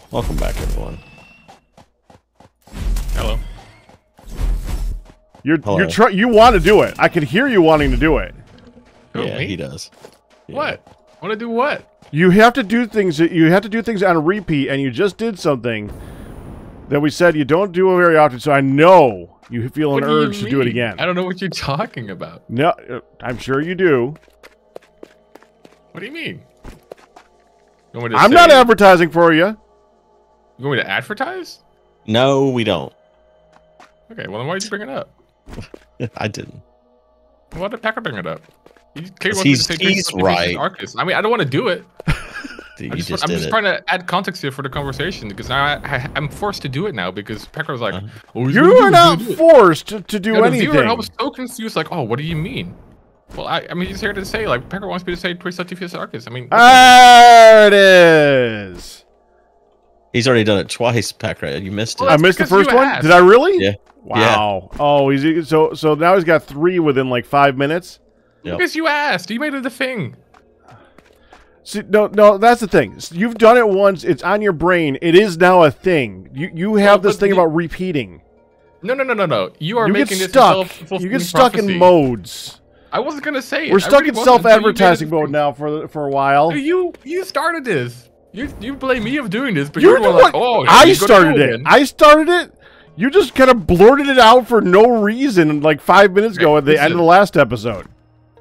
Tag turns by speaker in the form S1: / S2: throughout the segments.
S1: Welcome back, everyone.
S2: Hello.
S3: You want to do it. I can hear you wanting to do it.
S1: Yeah,
S2: Me?
S1: he does. Yeah.
S2: What? Want to do what?
S3: You have to do things. You have to do things on repeat, and you just did something that we said you don't do very often. So I know you feel an urge to do it again.
S2: I don't know what you're talking about.
S3: No, I'm sure you do.
S2: What do you mean? You want me to
S3: I'm not advertising for you.
S2: You want me to advertise?
S1: No, we don't.
S2: Okay, well then why did you bring it up?
S1: I didn't.
S2: Why did Packer bring it up?
S1: He's right.
S2: Arkas. I mean, I don't want to do it.
S1: I'm just
S2: trying to add context here for the conversation because now I'm forced to do it now because Packer was like, "Oh,
S3: you are not forced to do anything."
S2: I was so confused. Like, oh, what do you mean? Well, I mean, he's here to say like Packer wants me to say Twitch.tv Arkas. I mean,
S3: there it is.
S1: He's already done it twice, Packer. You missed it.
S3: Well, I missed the first one. Did I really?
S1: Yeah.
S3: Wow. Yeah. Oh, he's so now he's got 3 within like 5 minutes.
S1: Yep.
S2: Because you asked, you made it a thing.
S3: See, no, that's the thing. You've done it once. It's on your brain. It is now a thing. You have this thing about repeating.
S2: No. You are making this
S3: stuck. You get stuck in modes.
S2: I wasn't gonna say it.
S3: We're stuck in self-advertising mode now for a while.
S2: You started this. You blame me of doing this, but
S3: you're
S2: like, oh,
S3: I started it. I started it. You just kind of blurted it out for no reason, like 5 minutes ago at the end of the last episode.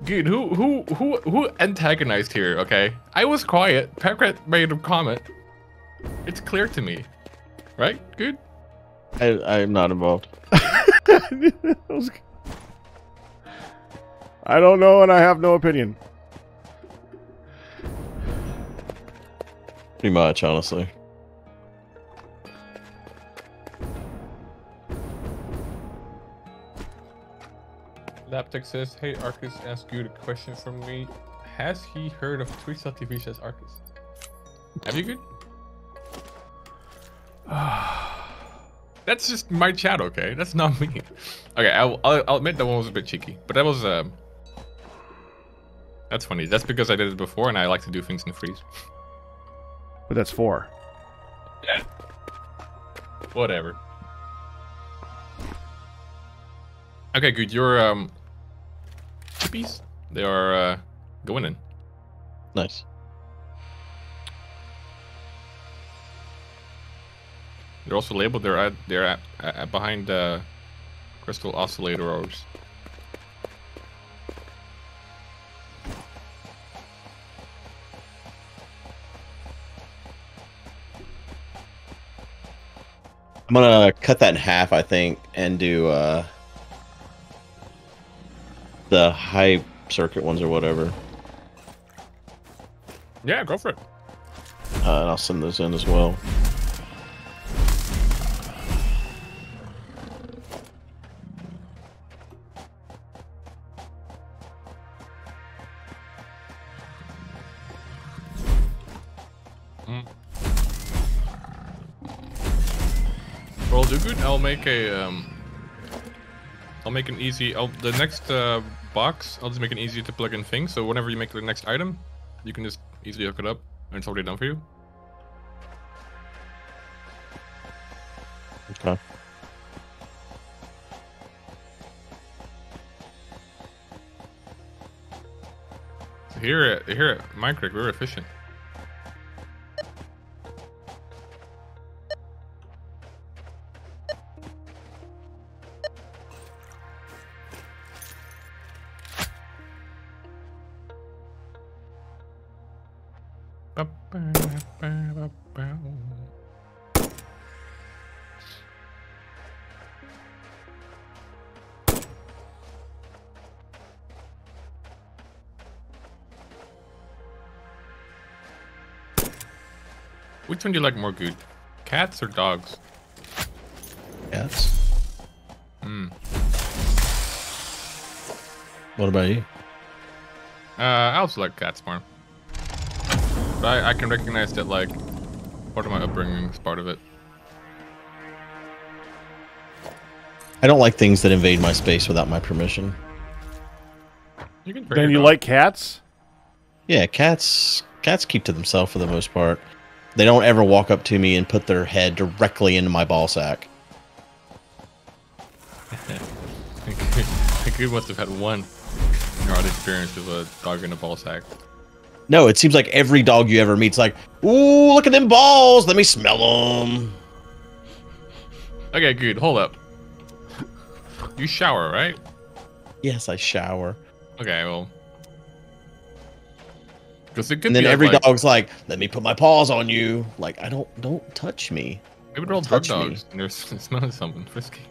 S2: Dude, who antagonized here? Okay, I was quiet. Packer made a comment. It's clear to me, right? Good.
S1: I'm not involved.
S3: I don't know, and I have no opinion.
S1: Pretty much, honestly.
S2: Laptech says, "Hey, Arkas asked you a question from me. Has he heard of Twitch.tv says Arkas? Have you good?" That's just my chat, okay? That's not me. Okay, I'll admit that one was a bit cheeky, but that was that's funny. That's because I did it before, and I like to do things in freeze.
S3: But that's 4.
S2: Yeah. Whatever. Okay, good. Your chippies, they are going in.
S1: Nice.
S2: They're also labeled. They're behind crystal oscillator orbs.
S1: I'm gonna cut that in half, I think, and do the high circuit ones or whatever.
S2: Yeah, go for it.
S1: And I'll send those in as well.
S2: Well, do good. I'll make a I'll make an easy. The next box, I'll just make an easy to plug in thing. So whenever you make the next item, you can just easily hook it up, and it's already done for you.
S1: Okay.
S2: So here at Minecraft, we're efficient. Which one do you like more, good? Cats or dogs?
S1: Cats. What about you?
S2: I also like cats more. But I can recognize that, like, part of my upbringing is part of it.
S1: I don't like things that invade my space without my permission.
S2: You can
S3: then you like cats?
S1: Yeah, cats keep to themselves for the most part. They don't ever walk up to me and put their head directly into my ball sack.
S2: Guude must have had one odd experience with a dog in a ball sack.
S1: No, it seems like every dog you ever meet's like, ooh, look at them balls. Let me smell them.
S2: Okay, Guude, hold up. You shower, right?
S1: Yes, I shower.
S2: Okay, well. Because it could
S1: And then
S2: be
S1: every
S2: like,
S1: dog's like, let me put my paws on you. Like, don't touch me.
S2: maybe they're all drug dogs and they're smelling something frisky.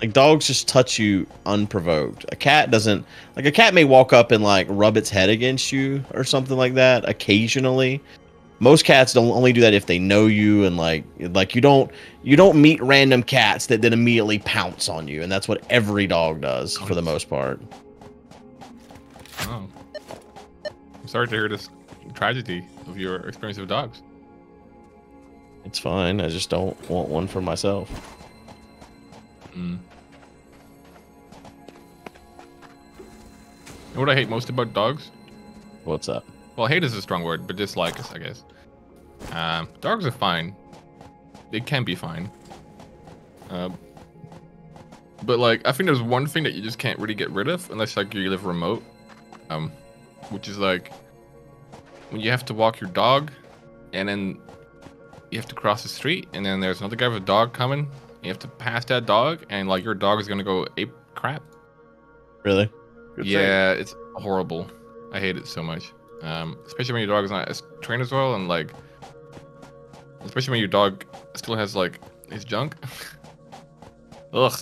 S1: Like, dogs just touch you unprovoked. A cat doesn't. Like, a cat may walk up and like rub its head against you or something like that occasionally. Most cats don't only do that if they know you, and like you don't meet random cats that then immediately pounce on you, and that's what every dog does for the most part.
S2: Oh. I'm sorry to hear this tragedy of your experience with dogs.
S1: It's fine. I just don't want one for myself.
S2: Mm. And what I hate most about dogs?
S1: What's up?
S2: Well, hate is a strong word, but dislike is, I guess. Dogs are fine. They can be fine. But like, I think there's one thing that you just can't really get rid of unless like you live remote. Which is like when you have to walk your dog, and then you have to cross the street, and then there's another guy with a dog coming. You have to pass that dog, and like your dog is gonna go ape crap.
S1: Really?
S3: Good
S2: Yeah, it's horrible. I hate it so much. Especially when your dog is not as trained as well, and like, especially when your dog still has like his junk. Ugh.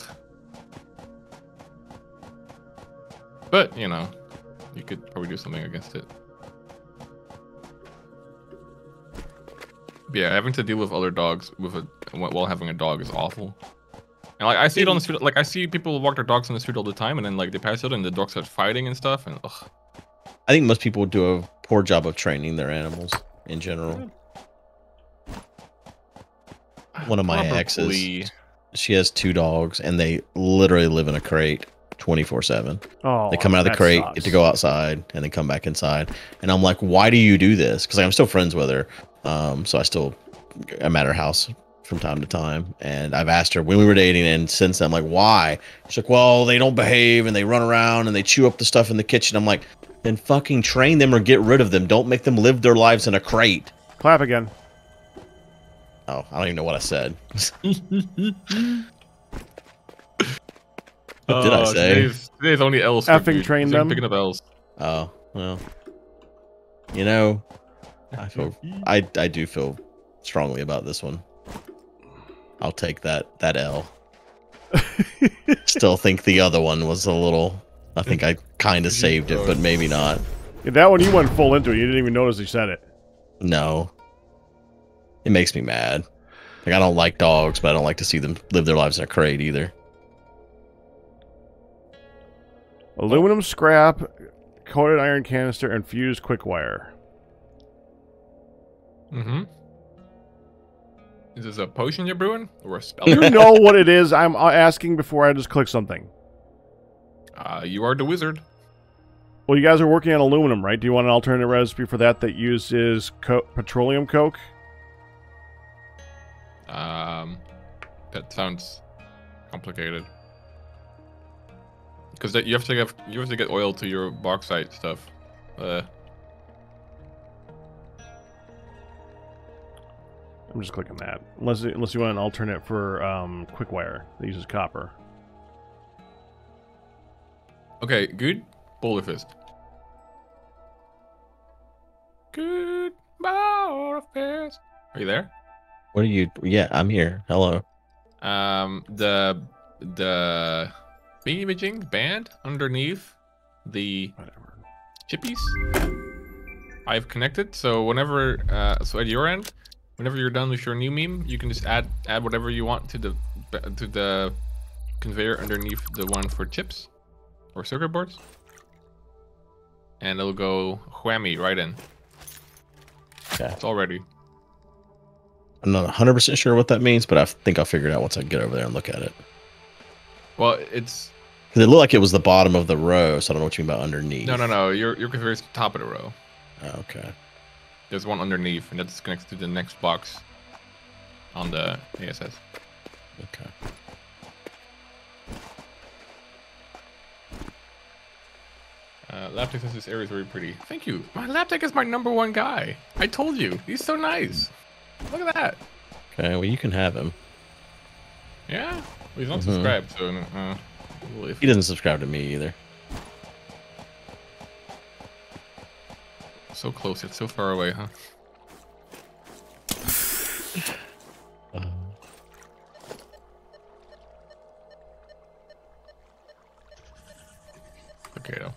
S2: But you know, you could probably do something against it. Yeah, having to deal with other dogs while having a dog is awful. And like I see it on the street, like I see people walk their dogs on the street all the time, and then like they pass out and the dogs start fighting and stuff, and ugh.
S1: I think most people do a poor job of training their animals in general. One of my exes, she has 2 dogs, and they literally live in a crate 24/7.
S3: Oh,
S1: they come out of the crate, get to go outside, and then come back inside. And I'm like, why do you do this? Because I'm still friends with her, so I'm at her house from time to time. And I've asked her when we were dating, and since then, I'm like, why? She's like, well, they don't behave, and they run around, and they chew up the stuff in the kitchen. I'm like, then fucking train them or get rid of them. Don't make them live their lives in a crate.
S3: Clap again.
S1: Oh, I don't even know what I said. What did I say?
S2: Today's only L's.
S3: Effing train them.
S2: Picking up L's.
S1: Oh, well. You know, I do feel strongly about this one. I'll take that L. Still think the other one was a little. I think I kind of saved it, but maybe not.
S3: Yeah, that one you went full into it. You didn't even notice he said it.
S1: No. It makes me mad. Like, I don't like dogs, but I don't like to see them live their lives in a crate either.
S3: Aluminum scrap, coated iron canister, and fused quick wire.
S2: Mm-hmm. Is this a potion you're brewing or a spell?
S3: You know what it is. I'm asking before I just click something.
S2: You are the wizard.
S3: Well, you guys are working on aluminum, right? Do you want an alternate recipe for that uses petroleum coke?
S2: That sounds complicated. Because you have to get oil to your bauxite stuff.
S3: I'm just clicking that. Unless you want an alternate for quick wire that uses copper.
S2: Okay, good. Boulder fist. Good boulder fist. Are you there?
S1: What are you? Yeah, I'm here. Hello.
S2: The imaging band underneath the chippies. I've connected, so whenever so at your end, whenever you're done with your new meme, you can just add whatever you want to the conveyor underneath the one for chips or circuit boards, and it'll go whammy right in.
S1: Okay.
S2: It's all ready.
S1: I'm not 100% sure what that means, but I think I'll figure it out once I get over there and look at it.
S2: Well, it's...
S1: Because it looked like it was the bottom of the row, so I don't know what you mean about underneath.
S2: No. Your conveyor's the top of the row.
S1: Oh, okay.
S2: There's one underneath, and that's connected to the next box on the ASS.
S1: Okay.
S2: Lab tech says this area is very pretty. Thank you. My lab tech is my #1 guy. I told you. He's so nice. Look at that.
S1: Okay, well, you can have him.
S2: Yeah? Well, he's not subscribed, so...
S1: He doesn't subscribe to me either.
S2: So close, yet so far away, huh? Okay, though.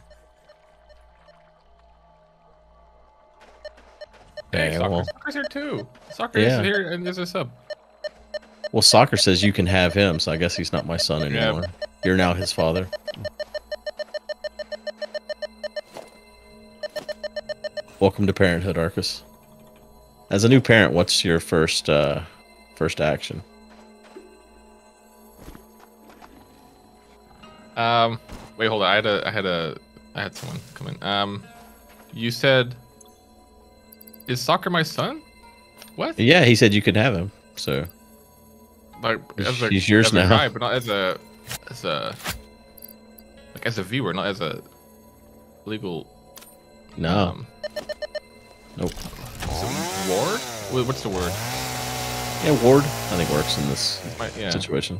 S2: Hey,
S1: Okay, well,
S2: Soccer's here too. Soccer is here and there's a sub.
S1: well, Soccer says you can have him, so I guess he's not my son anymore.
S2: Yeah.
S1: You're now his father. Welcome to parenthood, Arkas. As a new parent, what's your first action?
S2: Wait, hold on. I had someone come in. You said, is Soccer my son? What?
S1: Yeah, he said you could have him. So
S2: Like
S1: he's yours
S2: as
S1: now.
S2: a guy, but not as a viewer, not as a legal.
S1: No. Nope.
S2: Ward? What's the word?
S1: Yeah, Ward. I think works in this
S2: Yeah.
S1: situation.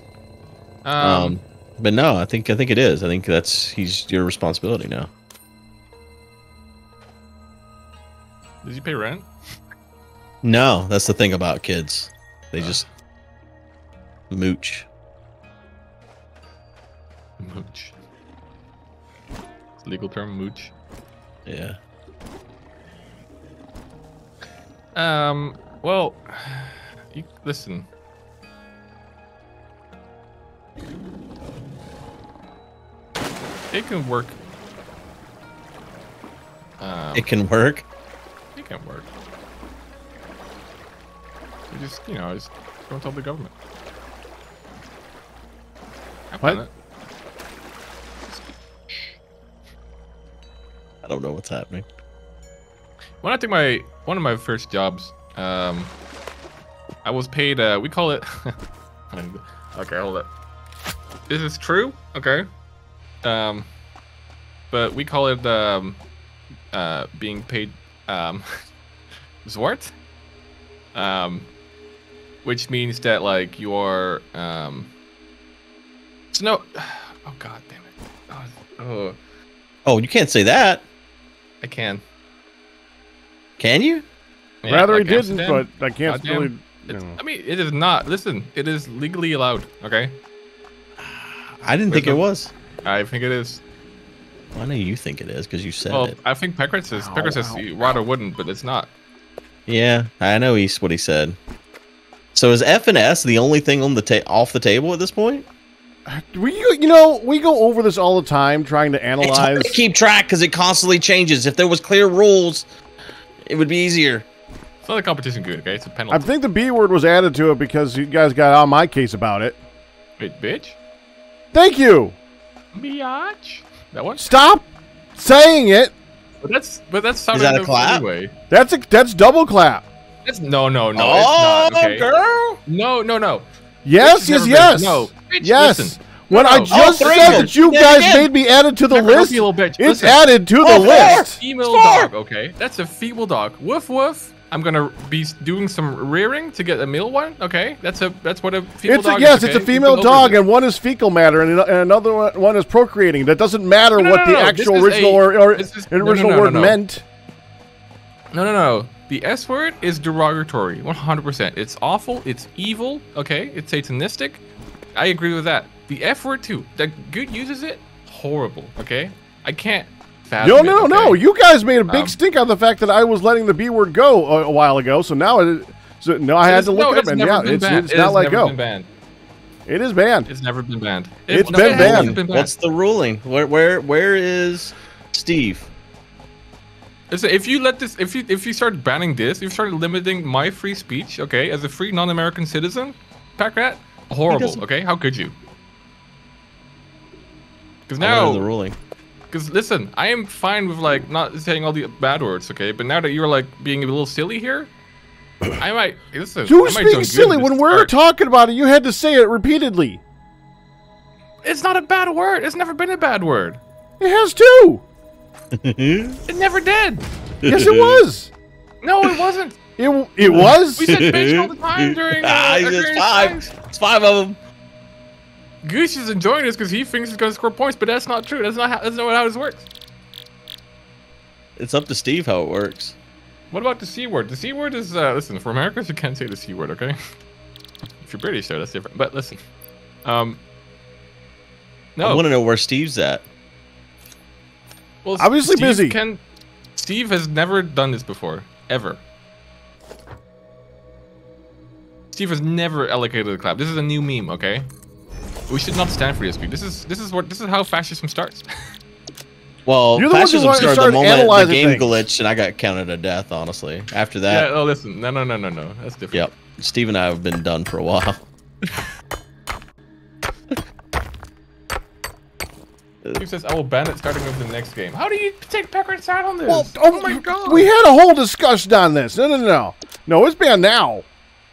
S1: But no, I think it is. I think he's your responsibility now.
S2: Does he pay rent?
S1: No, that's the thing about kids. They just mooch.
S2: Mooch. It's a legal term, mooch.
S1: Yeah.
S2: Well, listen. It can work.
S1: It can work.
S2: It can work. You just don't tell the government. I've done it.
S1: I don't know what's happening.
S2: When I took one of my first jobs, I was paid. We call it. Okay, hold up. This is true. Okay. But we call it being paid zwart. Which means that like you are it's no. Oh god damn it.
S1: Oh, you can't say that.
S2: I can.
S1: Can you?
S2: Yeah,
S3: Rather
S2: like
S3: he didn't,
S2: Amsterdam.
S3: but I can't
S2: Goddamn.
S3: really.
S2: I mean, it is not. Listen, it is legally allowed. Okay.
S1: I didn't think it was.
S2: I think it is.
S1: Well, I know you think it is because you said
S2: Well,
S1: it.
S2: I think Packard says you rather wouldn't, but it's not.
S1: Yeah, I know what he said. So is F and S the only thing on the off the table at this point?
S3: We go over this all the time, trying to
S1: It's
S3: analyze.
S1: hard to keep track because it constantly changes. If there was clear rules, it would be easier.
S2: It's not a competition good, okay? It's a penalty.
S3: I think the B word was added to it because you guys got on my case about it.
S2: Wait, bitch?
S3: Thank you.
S2: Biatch? That one?
S3: Stop saying it.
S2: But that's sounding
S1: that a clap?
S2: anyway.
S3: That's double clap.
S2: That's no,
S1: Oh,
S2: it's not. Okay.
S1: girl!
S2: No.
S3: Yes,
S2: Bitch,
S3: yes.
S2: No, bitch,
S3: Yes.
S2: listen.
S3: When I
S2: No.
S3: just
S1: Oh,
S3: said that you
S1: yeah,
S3: guys
S1: again.
S3: made me add it to the
S2: Never
S3: list,
S2: be a little bitch.
S3: it's
S2: Listen.
S3: added to the
S1: Oh,
S3: list.
S2: Female
S1: Score.
S2: dog, okay? That's a female dog. Woof woof. I'm gonna be doing some rearing to get a male one, okay? That's what a female dog is.
S3: It's
S2: okay?
S3: a female
S2: Keep it
S3: dog,
S2: over
S3: and one is fecal matter, and another one is procreating. That doesn't matter
S2: No,
S3: what
S2: no,
S3: the
S2: no,
S3: actual
S2: this is
S3: original
S2: a-
S3: or
S2: this is-
S3: original
S2: no,
S3: word
S2: no.
S3: meant.
S2: No. The S word is derogatory, 100%. It's awful. It's evil. Okay, it's satanistic. I agree with that. The F word too. That Guude uses it. Horrible. Okay, I can't fathom.
S3: No.
S2: it,
S3: You guys made a big stink out of the fact that I was letting the B word go a while ago. So now, I had to look it up, and yeah, it's not let go. It is banned.
S2: It's never been banned.
S3: It's
S2: No,
S3: been
S2: it
S3: banned.
S2: hasn't been banned.
S1: What's the ruling? Where is Steve?
S2: Listen, if you start banning this, if you start limiting my free speech, okay, as a free non-American citizen, pack rat, horrible. Okay, how could you? Because
S1: I learned the
S2: now,
S1: ruling.
S2: Because listen, I am fine with like not saying all the bad words, okay? But now that you're like being a little silly here, I might listen.
S3: Who's being silly? When we were talking about it, you had to say it repeatedly.
S2: It's not a bad word. It's never been a bad word.
S3: It has too.
S2: It never did.
S3: Yes, it was.
S2: No, it wasn't.
S3: It was.
S2: We said bitch all the time during.
S1: It's 5 of them.
S2: Goose is enjoying this because he thinks he's gonna score points, but that's not true. That's not how this works.
S1: It's up to Steve how it works.
S2: What about the C word? The C word is listen, for Americans you can't say the C word, okay? If you're British though, that's different. But listen. No.
S1: I want to know where Steve's at.
S2: Well,
S3: obviously busy.
S2: Steve has never done this before, ever. Steve has never allocated a clap. This is a new meme, okay? We should not stand for this, Steve. This is how fascism starts.
S1: Well, fascism started the moment the game glitched and I got counted to death. Honestly, after that.
S2: Yeah. Oh, listen. No. That's different.
S1: Yep. Steve and I have been done for a while.
S2: Steve says, "I will ban it starting with the next game." How do you take Packard's side on this?
S3: Well,
S2: oh my god!
S3: We had a whole discussion on this. No, it's banned now.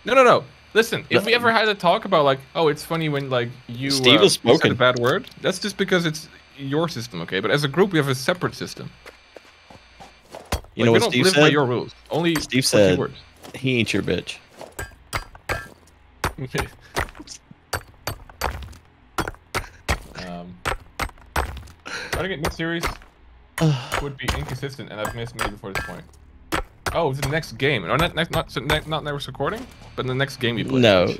S2: No. Listen, if we ever had a talk about like, oh, it's funny when like you
S1: Steve has spoken.
S2: said a bad word. That's just because it's your system, okay? But as a group, we have a separate system.
S1: You know what Steve said?
S2: We don't live by your rules. Only
S1: Steve said,
S2: words.
S1: "He ain't your bitch."
S2: Trying to get mid-series would be inconsistent, and I've missed many before this point. Oh, it's the next game. Or not next recording, but the next game you play.
S1: No,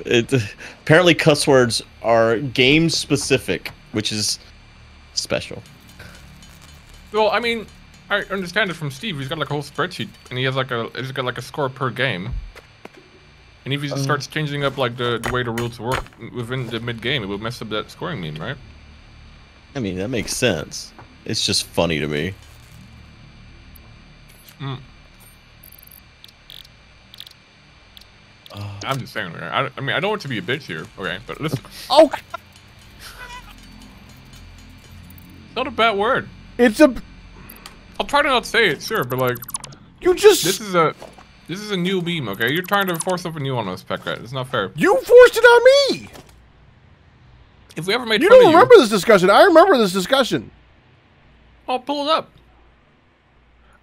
S1: apparently cuss words are game specific, which is special.
S2: Well, I mean, I understand it from Steve. He's got like a whole spreadsheet, and he's got like a score per game. And if he starts changing up like the way the rules work within the mid game, it will mess up that scoring meme, right?
S1: I mean, that makes sense. It's just funny to me.
S2: I'm just saying. I mean, I don't want to be a bitch here, okay? But listen.
S3: Oh.
S2: It's not a bad word.
S3: It's a.
S2: I'll try to not say it, sure, but like.
S3: You just.
S2: This is a new meme, okay? You're trying to force something new on us, Packrat. It's not fair.
S3: You forced it on me.
S2: If we ever made
S3: you
S2: fun
S3: don't
S2: of
S3: remember this discussion. I remember this discussion.
S2: I'll pull it up.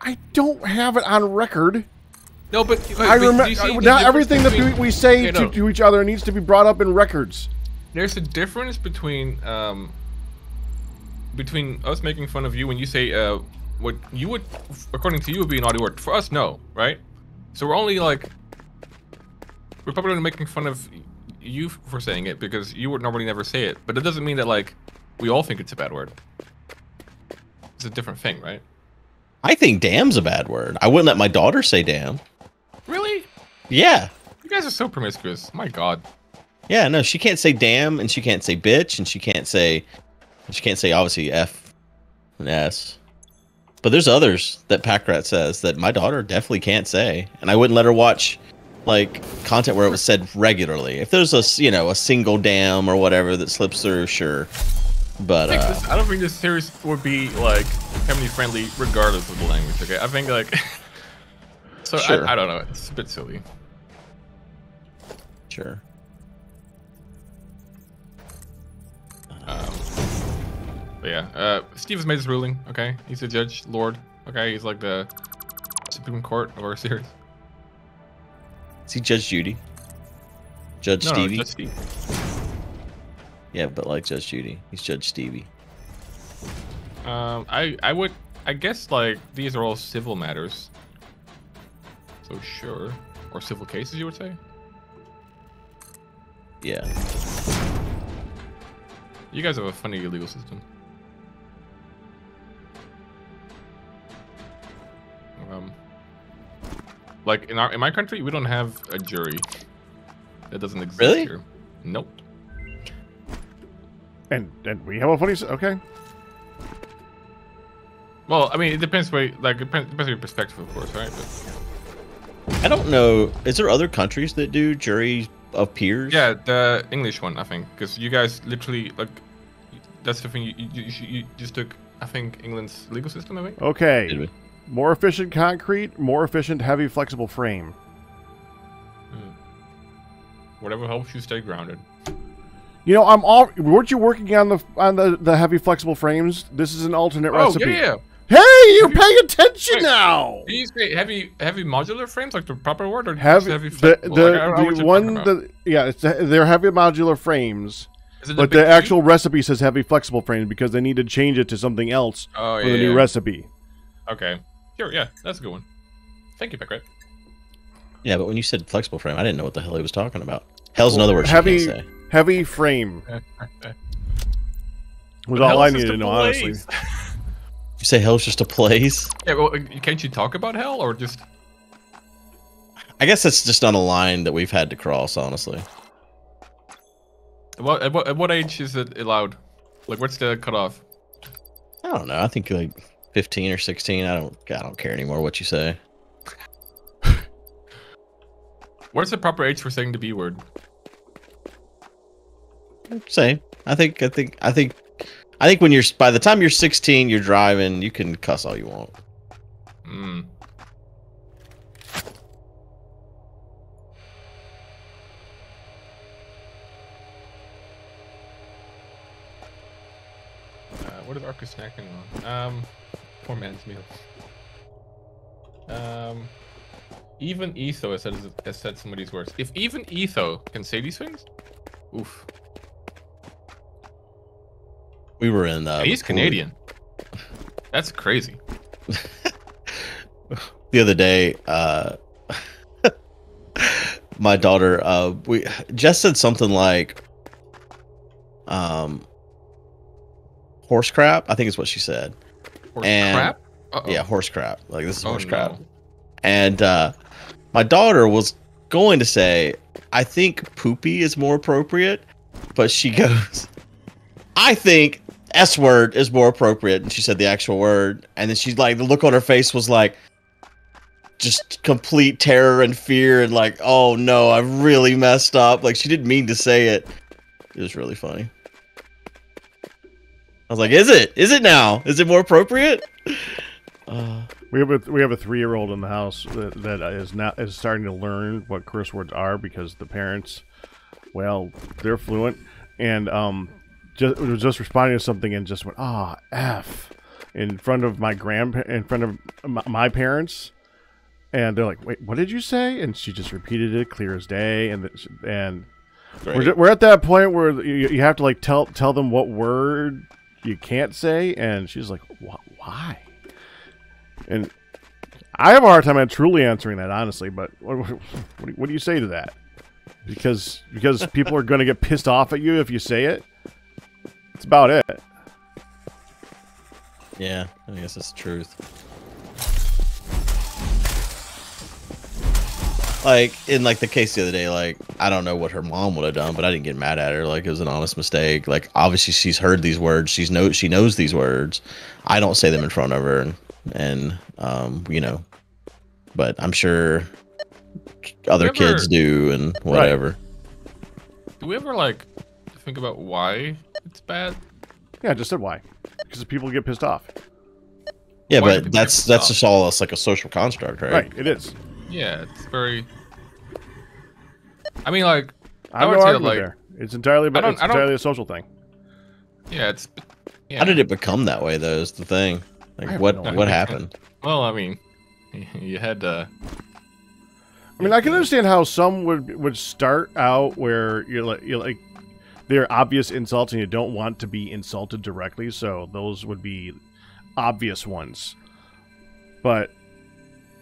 S3: I don't have it on record.
S2: No, but
S3: I remember. Not everything that we say to each other needs to be brought up in records.
S2: There's a difference between us making fun of you when you say what you would, according to you, would be a naughty word. For us, no, right? So we're only like, we're probably only making fun of you for saying it because you would normally never say it. But it doesn't mean that like we all think it's a bad word. It's a different thing, right?
S1: I think damn's a bad word. I wouldn't let my daughter say damn.
S2: Really?
S1: Yeah.
S2: You guys are so promiscuous. My God.
S1: Yeah, no, she can't say damn, and she can't say bitch, and she can't say obviously F and S. But there's others that Packrat says that my daughter definitely can't say, and I wouldn't let her watch like content where it was said regularly. If there's a a single damn or whatever that slips through, sure. But
S2: I don't think this series would be like family friendly regardless of the language. Okay, I think like so sure. I don't know. It's a bit silly.
S1: Sure.
S2: But yeah, Steve has made his ruling. Okay, he's a judge, lord. Okay, he's like the Supreme Court of our series.
S1: Is he Judge Judy? Judge Stevie?
S2: No, Judge Steve.
S1: Yeah, but like Judge Judy, he's Judge Stevie.
S2: I guess like these are all civil matters. So sure, or civil cases, you would say.
S1: Yeah.
S2: You guys have a funny legal system. Like in my country, we don't have a jury. That doesn't exist here. Nope.
S3: And we have a funny. Okay.
S2: Well, I mean, it depends. Depends on your perspective, of course, right? But
S1: I don't know. Is there other countries that do jury of peers?
S2: Yeah, the English one, I think, because you guys literally like. That's the thing. You just took I think England's legal system, maybe.
S1: Did
S3: Okay.
S1: we?
S3: More efficient concrete, more efficient heavy flexible frame.
S2: Whatever helps you stay grounded.
S3: You know, weren't you working on the heavy flexible frames? This is an alternate recipe.
S2: Yeah.
S3: Hey, you're paying attention now.
S2: Do you say heavy modular frames, like the proper word, or
S3: Heavy,
S2: just heavy flexible? Like, I don't know what
S3: the
S2: you're
S3: one
S2: talking about.
S3: they're heavy modular frames,
S2: Is it
S3: but
S2: big
S3: the
S2: tree?
S3: actual recipe says heavy flexible frames because they need to change it to something else
S2: Oh,
S3: for the new recipe.
S2: Okay. Sure, yeah, that's a good one. Thank you, Packrat.
S1: Yeah, but when you said flexible frame, I didn't know what the hell he was talking about. Hell's another word
S3: heavy
S1: you can't say.
S3: heavy frame was all I needed to know, honestly.
S1: You say hell's just a place?
S2: Yeah, well, can't you talk about hell, or just...
S1: I guess that's just on a line that we've had to cross, honestly.
S2: At what age is it allowed? Like, what's the cutoff?
S1: I don't know. I think like 15 or 16. I don't care anymore what you say.
S2: What's the proper age for saying the B word?
S1: Same. I think when you're by the time you're 16, you're driving, you can cuss all you want.
S2: Hmm. What is Arkas snacking on? Poor man's meal. Even Etho has said some of these words. If even Etho can say these things, oof.
S1: We were in.
S2: He's Canadian. That's crazy.
S1: The other day, my daughter, Jess said something like, horse crap. I think is what she said.
S2: Horse crap? Uh-oh.
S1: Yeah, horse crap. Like this is horse crap.
S2: No.
S1: And my daughter was going to say, I think poopy is more appropriate, but she goes, I think S word is more appropriate. And she said the actual word. And then she's like, the look on her face was like, just complete terror and fear. And like, oh no, I've really messed up. Like she didn't mean to say it. It was really funny. I was like, is it now? Is it more appropriate?
S3: We have a 3-year-old in the house that is starting to learn what curse words are because the parents, well, they're fluent, and was just responding to something and just went F in front of my my parents, and they're like, wait, what did you say? And she just repeated it clear as day, and we're at that point where you have to like tell them what word you can't say, and she's like, why? And I have a hard time truly answering that, honestly, but what do you say to that? Because people are going to get pissed off at you if you say it? That's about it.
S1: Yeah, I guess that's the truth. Like, in like the case the other day, like, I don't know what her mom would have done, but I didn't get mad at her. Like, it was an honest mistake. Like, obviously she's heard these words. She knows these words. I don't say them in front of her, and you know, but I'm sure other kids do and whatever.
S2: Right. Do we ever like think about why it's bad?
S3: Yeah, I just said why. Because people get pissed off.
S1: Yeah,
S2: Why
S1: but that's just all like a social construct, right?
S3: Right, it is.
S2: Yeah, it's very. I mean, like,
S3: I have no argument there. It's entirely a social thing.
S2: Yeah, it's. Yeah.
S1: How did it become that way, though? Is the thing. Like, what happened?
S2: Well, I mean, you had.
S3: I mean, I can understand how some would start out where you're like they're obvious insults and you don't want to be insulted directly, so those would be obvious ones. But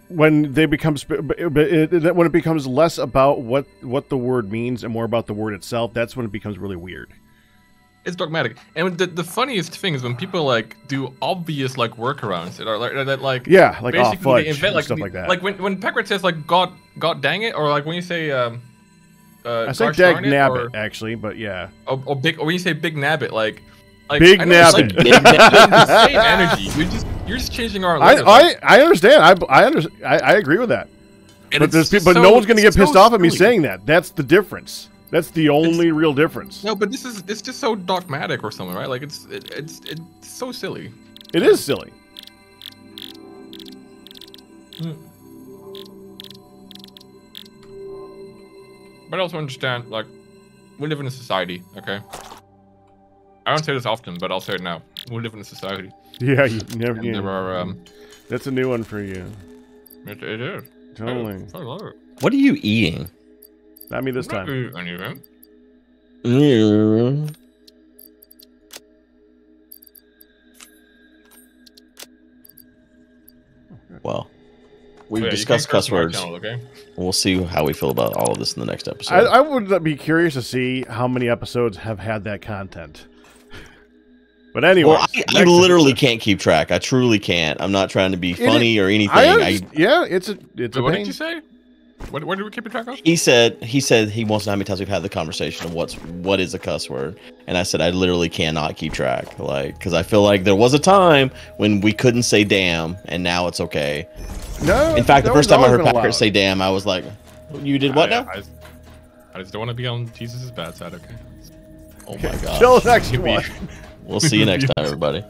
S3: when it becomes less about what the word means and more about the word itself, that's when it becomes really weird.
S2: It's dogmatic, and the funniest thing is when people like do obvious like workarounds that are like
S3: yeah, like
S2: basically
S3: fudge
S2: they invent, like,
S3: stuff like that.
S2: Like when Packard says like God dang it, or like when you say
S3: I say dag nabbit actually, but yeah.
S2: Or when you say big nabbit, like
S3: big nabbit.
S2: The same energy. You're just changing our.
S3: I understand. I agree with that.
S2: And
S3: but there's people, but no one's going to get pissed off at me saying that. That's the difference. That's the only real difference.
S2: No, but it's just so dogmatic or something, right? Like it's so silly.
S3: It is silly.
S2: But I also understand, like, we live in a society, okay? I don't say this often, but I'll say it now. We live in a society.
S3: Yeah, you never.
S2: And there are,
S3: That's a new one for you.
S2: It is.
S3: Totally.
S2: I love it.
S1: What are you eating?
S3: Not me this
S2: I'm not
S3: time.
S2: eating anything.
S1: Well, we've
S2: Yeah,
S1: discussed cuss words.
S2: Channel, okay?
S1: We'll see how we feel about all of this in the next episode.
S3: I would be curious to see how many episodes have had that content. But anyway,
S1: well, I literally can't keep track. I truly can't. I'm not trying to be funny or anything.
S3: Yeah, it's a
S2: Wait,
S3: pain.
S2: what did you say? What did we keep track of?
S1: He said he wants to know how many times we've had the conversation of what is a cuss word, and I said I literally cannot keep track, like, because I feel like there was a time when we couldn't say damn, and now it's okay.
S3: No.
S1: In fact, the first time I heard Packer
S3: Packer
S1: say damn, I was like, "You did what now?"
S2: I just don't want to be on Jesus' bad side, okay?
S1: Oh my god!
S3: Till the next one.
S1: We'll see you next time, everybody.